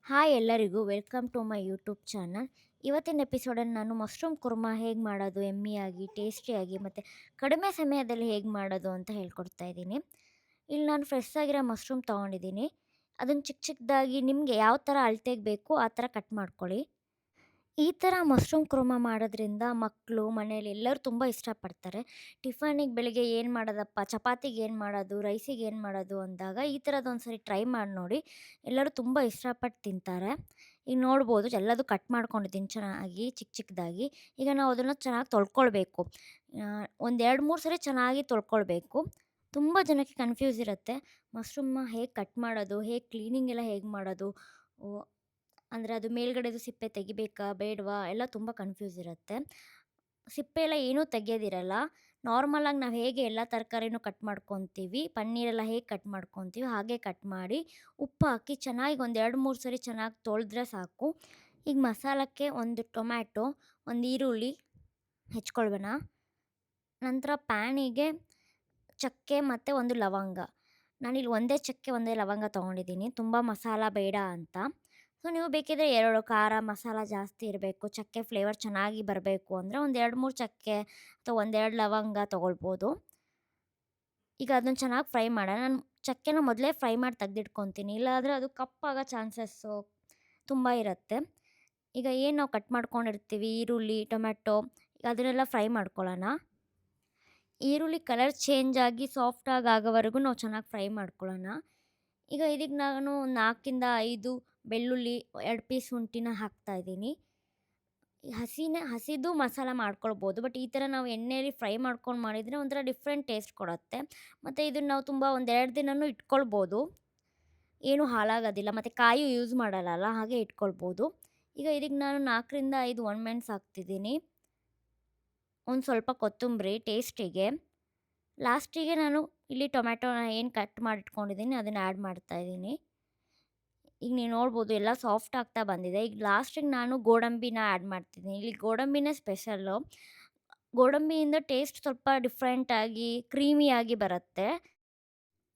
Hi ಎಲ್ಲರಿಗೂ welcome to my YouTube channel. ಇವತ್ತಿನ ಎಪಿಸೋಡಲ್ಲಿ ನಾನು ಮಶ್ರೂಮ್ ಕುರ್ಮಾ ಹೇಗೆ ಮಾಡೋದು ಯಮ್ಮಿಯಾಗಿ ಟೇಸ್ಟಿಯಾಗಿ ಮತ್ತು ಕಡಿಮೆ ಸಮಯದಲ್ಲಿ ಹೇಗೆ ಮಾಡೋದು ಅಂತ ಹೇಳ್ಕೊಡ್ತಾ ಇದ್ದೀನಿ. ಇಲ್ಲಿ ನಾನು ಫ್ರೆಶ್ ಆಗಿರೋ ಮಶ್ರೂಮ್ ತೊಗೊಂಡಿದ್ದೀನಿ. ಅದನ್ನು ಚಿಕ್ಕ ಚಿಕ್ಕದಾಗಿ ನಿಮಗೆ ಯಾವ ಥರ ಅಳತೆಗೆ ಬೇಕು ಆ ಥರ ಕಟ್ ಮಾಡ್ಕೊಳ್ಳಿ. ಈ ಥರ ಮಶ್ರೂಮ್ ಕುರ್ಮಾ ಮಾಡೋದ್ರಿಂದ ಮಕ್ಕಳು ಮನೇಲಿ ಎಲ್ಲರೂ ತುಂಬ ಇಷ್ಟಪಡ್ತಾರೆ. ಟಿಫನಿಗೆ ಬೆಳಿಗ್ಗೆ ಏನು ಮಾಡೋದಪ್ಪ, ಚಪಾತಿಗೆ ಏನು ಮಾಡೋದು, ರೈಸಿಗೆ ಏನು ಮಾಡೋದು ಅಂದಾಗ ಈ ಥರದ್ದೊಂದು ಸರಿ ಟ್ರೈ ಮಾಡಿ ನೋಡಿ. ಎಲ್ಲರೂ ತುಂಬ ಇಷ್ಟಪಟ್ಟು ತಿಂತಾರೆ. ಈಗ ನೋಡ್ಬೋದು ಎಲ್ಲದೂ ಕಟ್ ಮಾಡ್ಕೊಂಡಿದ್ದೀನಿ ಚೆನ್ನಾಗಿ ಚಿಕ್ಕ ಚಿಕ್ಕದಾಗಿ. ಈಗ ನಾವು ಅದನ್ನು ಚೆನ್ನಾಗಿ ತೊಳ್ಕೊಳ್ಬೇಕು. ಒಂದು 2, 3 ಸರಿ ಚೆನ್ನಾಗಿ ತೊಳ್ಕೊಳ್ಬೇಕು. ತುಂಬ ಜನಕ್ಕೆ ಕನ್‌ಫ್ಯೂಸ್ ಇರುತ್ತೆ. ಮಶ್ರೂಮ್‌ನ ಹೇಗೆ ಕಟ್ ಮಾಡೋದು, ಹೇಗೆ ಕ್ಲೀನಿಂಗ್ ಎಲ್ಲ ಹೇಗೆ ಮಾಡೋದು, ಓ ಅಂದರೆ ಅದು ಮೇಲ್ಗಡೆದು ಸಿಪ್ಪೆ ತೆಗಿಬೇಕಾ ಬೇಡವಾ ಎಲ್ಲ ತುಂಬ ಕನ್‌ಫ್ಯೂಸ್ ಇರುತ್ತೆ. ಸಿಪ್ಪೆ ಎಲ್ಲ ಏನೂ ತೆಗೆಯೋದಿರಲ್ಲ. ನಾರ್ಮಲಾಗಿ ನಾವು ಹೇಗೆ ಎಲ್ಲ ತರಕಾರಿನೂ ಕಟ್ ಮಾಡ್ಕೊತೀವಿ, ಪನ್ನೀರೆಲ್ಲ ಹೇಗೆ ಕಟ್ ಮಾಡ್ಕೊತೀವಿ ಹಾಗೆ ಕಟ್ ಮಾಡಿ, ಉಪ್ಪು ಹಾಕಿ ಚೆನ್ನಾಗಿ ಒಂದು 2, 3 ಸರಿ ಚೆನ್ನಾಗಿ ತೊಳೆದ್ರೆ ಸಾಕು. ಈಗ ಮಸಾಲಕ್ಕೆ ಒಂದು ಟೊಮ್ಯಾಟೊ, ಒಂದು ಈರುಳ್ಳಿ ಹೆಚ್ಕೊಳ್ಬೇಡ. ನಂತರ ಪ್ಯಾನಿಗೆ ಚಕ್ಕೆ ಮತ್ತು ಒಂದು ಲವಂಗ. ನಾನಿಲ್ಲಿ ಒಂದೇ ಚಕ್ಕೆ, ಒಂದೇ ಲವಂಗ ತೊಗೊಂಡಿದ್ದೀನಿ. ತುಂಬ ಮಸಾಲ ಬೇಡ ಅಂತ. ಸೊ ನೀವು ಬೇಕಿದ್ರೆ 2 ಖಾರ, ಮಸಾಲ ಜಾಸ್ತಿ ಇರಬೇಕು, ಚಕ್ಕೆ ಫ್ಲೇವರ್ ಚೆನ್ನಾಗಿ ಬರಬೇಕು ಅಂದರೆ ಒಂದು 2, 3 ಚಕ್ಕೆ ಅಥವಾ 1, 2 ಲವಂಗ ತೊಗೊಳ್ಬೋದು. ಈಗ ಅದನ್ನ ಚೆನ್ನಾಗಿ ಫ್ರೈ ಮಾಡೋಣ. ನಾನು ಚಕ್ಕೆನ ಮೊದಲೇ ಫ್ರೈ ಮಾಡಿ ತೆಗ್ದಿಟ್ಕೊತೀನಿ. ಇಲ್ಲಾಂದರೆ ಅದು ಕಪ್ಪಾಗೋ ಚಾನ್ಸಸ್ಸು ತುಂಬ ಇರುತ್ತೆ. ಈಗ ಏನು ನಾವು ಕಟ್ ಮಾಡ್ಕೊಂಡಿರ್ತೀವಿ ಈರುಳ್ಳಿ, ಟೊಮ್ಯಾಟೊ ಅದನ್ನೆಲ್ಲ ಫ್ರೈ ಮಾಡ್ಕೊಳ್ಳೋಣ. ಈರುಳ್ಳಿ ಕಲರ್ ಚೇಂಜ್ ಆಗಿ ಸಾಫ್ಟಾಗಿ ಆಗೋವರೆಗೂ ನಾವು ಚೆನ್ನಾಗಿ ಫ್ರೈ ಮಾಡ್ಕೊಳ್ಳೋಣ. ಈಗ ಇದಕ್ಕೆ ನಾನು 4 5 ಬೆಳ್ಳುಳ್ಳಿ, 2 ಪೀಸ್ ಶುಂಠಿನ ಹಾಕ್ತಾಯಿದ್ದೀನಿ. ಹಸಿದು ಮಸಾಲ ಮಾಡ್ಕೊಳ್ಬೋದು. ಬಟ್ ಈ ಥರ ನಾವು ಎಣ್ಣೆಯಲ್ಲಿ ಫ್ರೈ ಮಾಡ್ಕೊಂಡು ಮಾಡಿದರೆ ಒಂಥರ ಡಿಫ್ರೆಂಟ್ ಟೇಸ್ಟ್ ಕೊಡುತ್ತೆ. ಮತ್ತು ಇದನ್ನು ನಾವು ತುಂಬ ಒಂದು 2 ದಿನವೂ ಇಟ್ಕೊಳ್ಬೋದು. ಏನೂ ಹಾಳಾಗೋದಿಲ್ಲ ಮತ್ತು ಕಾಯಿ ಯೂಸ್ ಮಾಡಲ್ಲಲ್ಲ ಹಾಗೆ ಇಟ್ಕೊಳ್ಬೋದು. ಈಗ ಇದಕ್ಕೆ ನಾನು 4 5 ಒಣಮೆಣಸು ಹಾಕ್ತಿದ್ದೀನಿ. ಒಂದು ಸ್ವಲ್ಪ ಕೊತ್ತಂಬರಿ ಟೇಸ್ಟಿಗೆ. ಲಾಸ್ಟಿಗೆ ನಾನು ಇಲ್ಲಿ ಟೊಮ್ಯಾಟೋನ ಏನು ಕಟ್ ಮಾಡಿಟ್ಕೊಂಡಿದ್ದೀನಿ ಅದನ್ನು ಆ್ಯಡ್ ಮಾಡ್ತಾಯಿದ್ದೀನಿ. ಈಗ ನೀವು ನೋಡ್ಬೋದು ಎಲ್ಲ ಸಾಫ್ಟ್ ಆಗ್ತಾ ಬಂದಿದೆ. ಈಗ ಲಾಸ್ಟಿಗೆ ನಾನು ಗೋಡಂಬಿನ ಆ್ಯಡ್ ಮಾಡ್ತಿದ್ದೀನಿ. ಇಲ್ಲಿ ಗೋಡಂಬಿನೇ ಸ್ಪೆಷಲ್ಲು. ಗೋಡಂಬಿಯಿಂದ ಟೇಸ್ಟ್ ಸ್ವಲ್ಪ ಡಿಫ್ರೆಂಟಾಗಿ ಕ್ರೀಮಿಯಾಗಿ ಬರುತ್ತೆ.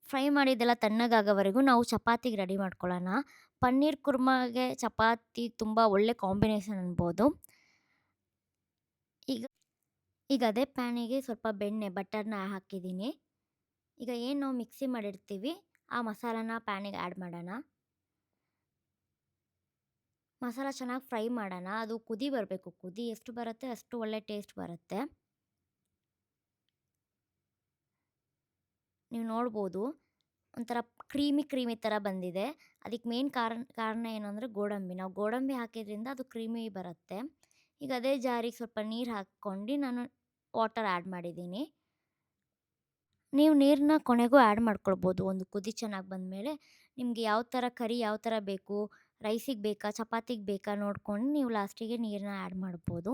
ಫ್ರೈ ಮಾಡಿದ್ದೆಲ್ಲ ತಣ್ಣಗಾಗೋವರೆಗೂ ನಾವು ಚಪಾತಿಗೆ ರೆಡಿ ಮಾಡ್ಕೊಳ್ಳೋಣ. ಪನ್ನೀರ್ ಕುರ್ಮಾಗೆ ಚಪಾತಿ ತುಂಬ ಒಳ್ಳೆ ಕಾಂಬಿನೇಷನ್ ಅನ್ಬೋದು. ಈಗ ಈಗ ಅದೇ ಪ್ಯಾನಿಗೆ ಸ್ವಲ್ಪ ಬಟರ್ನ ಹಾಕಿದ್ದೀನಿ. ಈಗ ಏನು ನಾವು ಮಿಕ್ಸಿ ಮಾಡಿರ್ತೀವಿ ಆ ಮಸಾಲಾನ ಪ್ಯಾನಿಗೆ ಆ್ಯಡ್ ಮಾಡೋಣ. ಮಸಾಲ ಚೆನ್ನಾಗಿ ಫ್ರೈ ಮಾಡೋಣ. ಅದು ಕುದಿ ಬರಬೇಕು. ಕುದಿ ಎಷ್ಟು ಬರುತ್ತೆ ಅಷ್ಟು ಒಳ್ಳೆ ಟೇಸ್ಟ್ ಬರುತ್ತೆ. ನೀವು ನೋಡ್ಬೋದು ಒಂಥರ ಕ್ರೀಮಿ ಥರ ಬಂದಿದೆ. ಅದಕ್ಕೆ ಮೇನ್ ಕಾರಣ ಏನು ಅಂದರೆ ಗೋಡಂಬಿ. ನಾವು ಗೋಡಂಬಿ ಹಾಕಿದ್ರಿಂದ ಅದು ಕ್ರೀಮಿ ಬರುತ್ತೆ. ಈಗ ಅದೇ ಜಾರಿಗೆ ಸ್ವಲ್ಪ ನೀರು ಹಾಕ್ಕೊಂಡು ನಾನು ವಾಟರ್ ಆ್ಯಡ್ ಮಾಡಿದ್ದೀನಿ. ನೀವು ನೀರನ್ನ ಕೊನೆಗೂ ಆ್ಯಡ್ ಮಾಡ್ಕೊಳ್ಬೋದು. ಒಂದು ಕುದಿ ಚೆನ್ನಾಗಿ ಬಂದಮೇಲೆ ನಿಮಗೆ ಯಾವ ಥರ ಕರಿ ಯಾವ ಥರ ಬೇಕು, ರೈಸಿಗೆ ಬೇಕಾ ಚಪಾತಿಗೆ ಬೇಕಾ ನೋಡ್ಕೊಂಡು ನೀವು ಲಾಸ್ಟಿಗೆ ನೀರನ್ನ ಆ್ಯಡ್ ಮಾಡ್ಬೋದು.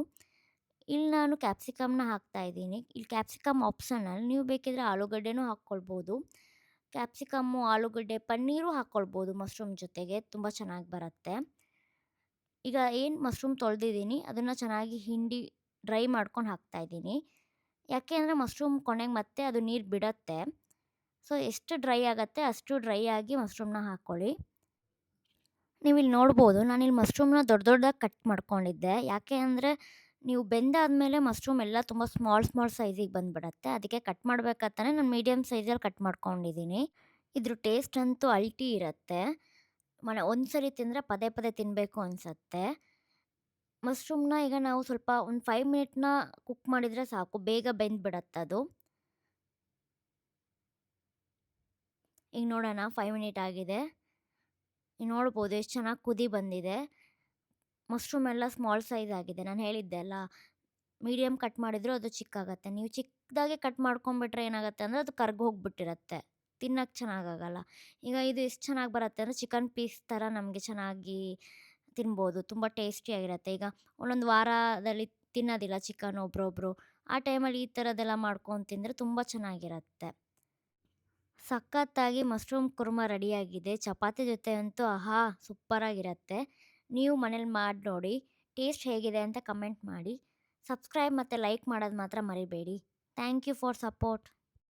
ಇಲ್ಲಿ ನಾನು ಕ್ಯಾಪ್ಸಿಕಮ್‌ನ ಹಾಕ್ತಾಯಿದ್ದೀನಿ. ಇಲ್ಲಿ ಕ್ಯಾಪ್ಸಿಕಮ್ ಆಪ್ಷನಲ್. ನೀವು ಬೇಕಿದ್ರೆ ಆಲೂಗಡ್ಡೆನೂ ಹಾಕ್ಕೊಳ್ಬೋದು. ಕ್ಯಾಪ್ಸಿಕಮ್ಮು, ಆಲೂಗಡ್ಡೆ, ಪನ್ನೀರು ಹಾಕ್ಕೊಳ್ಬೋದು ಮಶ್ರೂಮ್ ಜೊತೆಗೆ ತುಂಬ ಚೆನ್ನಾಗಿ ಬರುತ್ತೆ. ಈಗ ಏನು ಮಶ್ರೂಮ್ ತೊಳೆದಿದ್ದೀನಿ ಅದನ್ನು ಚೆನ್ನಾಗಿ ಹಿಂಡಿ ಡ್ರೈ ಮಾಡ್ಕೊಂಡು ಹಾಕ್ತಾಯಿದ್ದೀನಿ. ಯಾಕೆ ಅಂದರೆ ಮಶ್ರೂಮ್ ಕೊನೆಗೆ ಮತ್ತೆ ಅದು ನೀರು ಬಿಡತ್ತೆ. ಸೊ ಎಷ್ಟು ಡ್ರೈ ಆಗುತ್ತೆ ಅಷ್ಟು ಡ್ರೈ ಆಗಿ ಮಶ್ರೂಮ್‌ನ ಹಾಕ್ಕೊಳ್ಳಿ. ನೀವಿಲ್ಲಿ ನೋಡ್ಬೋದು ನಾನಿಲ್ಲಿ ಮಶ್ರೂಮ್‌ನ ದೊಡ್ಡದಾಗಿ ಕಟ್ ಮಾಡ್ಕೊಂಡಿದ್ದೆ. ಯಾಕೆ ಅಂದರೆ ನೀವು ಬೆಂದಾದ್ಮೇಲೆ ಮಶ್ರೂಮ್ ಎಲ್ಲ ತುಂಬ ಸ್ಮಾಲ್ ಸೈಜಿಗೆ ಬಂದುಬಿಡತ್ತೆ. ಅದಕ್ಕೆ ಕಟ್ ಮಾಡ್ಬೇಕಾತಾನೆ ನಾನು ಮೀಡಿಯಮ್ ಸೈಜಲ್ಲಿ ಕಟ್ ಮಾಡ್ಕೊಂಡಿದ್ದೀನಿ. ಇದ್ರ ಟೇಸ್ಟ್ ಅಂತೂ ಅಲ್ಟಿ ಇರುತ್ತೆ. ಒಂದು ಸರಿ ತಿಂದರೆ ಪದೇ ಪದೇ ತಿನ್ನಬೇಕು ಅನಿಸತ್ತೆ. ಮಶ್ರೂಮ್‌ನ ಈಗ ನಾವು ಸ್ವಲ್ಪ ಒಂದು 5 ಮಿನಿಟ್ನ ಕುಕ್ ಮಾಡಿದರೆ ಸಾಕು, ಬೇಗ ಬೆಂದ್ಬಿಡತ್ತದು. ಈಗ ನೋಡೋಣ 5 ಮಿನಿಟ್ ಆಗಿದೆ. ಈಗ ನೋಡ್ಬೋದು ಎಷ್ಟು ಚೆನ್ನಾಗಿ ಕುದಿ ಬಂದಿದೆ. ಮಶ್ರೂಮ್ ಎಲ್ಲ ಸ್ಮಾಲ್ ಸೈಜ್ ಆಗಿದೆ. ನಾನು ಹೇಳಿದ್ದೆ ಅಲ್ಲ, ಮೀಡಿಯಮ್ ಕಟ್ ಮಾಡಿದರೂ ಅದು ಚಿಕ್ಕಾಗತ್ತೆ. ನೀವು ಚಿಕ್ಕದಾಗೆ ಕಟ್ ಮಾಡ್ಕೊಂಬಿಟ್ರೆ ಏನಾಗುತ್ತೆ ಅಂದರೆ ಅದು ಕರ್ಗೋಗ್ಬಿಟ್ಟಿರತ್ತೆ. ತಿನ್ನಕ್ಕೆ ಚೆನ್ನಾಗಾಗಲ್ಲ. ಈಗ ಇದು ಎಷ್ಟು ಚೆನ್ನಾಗಿ ಬರುತ್ತೆ ಅಂದರೆ ಚಿಕನ್ ಪೀಸ್ ಥರ ನಮಗೆ ಚೆನ್ನಾಗಿ ತಿನ್ಬೋದು. ತುಂಬ ಟೇಸ್ಟಿಯಾಗಿರುತ್ತೆ. ಈಗ ಒಂದೊಂದು ವಾರದಲ್ಲಿ ತಿನ್ನೋದಿಲ್ಲ ಚಿಕನ್ ಒಬ್ಬರೊಬ್ರು. ಆ ಟೈಮಲ್ಲಿ ಈ ಥರದ್ದೆಲ್ಲ ಮಾಡ್ಕೊಂಡು ತಿಂದರೆ ತುಂಬ ಚೆನ್ನಾಗಿರುತ್ತೆ. ಸಖತ್ತಾಗಿ ಮಶ್ರೂಮ್ ಕುರ್ಮಾ ರೆಡಿಯಾಗಿದೆ. ಚಪಾತಿ ಜೊತೆ ಅಂತೂ ಆಹಾ! ಸೂಪರಾಗಿರುತ್ತೆ. ನೀವು ಮನೇಲಿ ಮಾಡಿ ನೋಡಿ. ಟೇಸ್ಟ್ ಹೇಗಿದೆ ಅಂತ ಕಮೆಂಟ್ ಮಾಡಿ. ಸಬ್ಸ್ಕ್ರೈಬ್ ಮತ್ತು ಲೈಕ್ ಮಾಡೋದು ಮಾತ್ರ ಮರಿಬೇಡಿ. Thank you for support.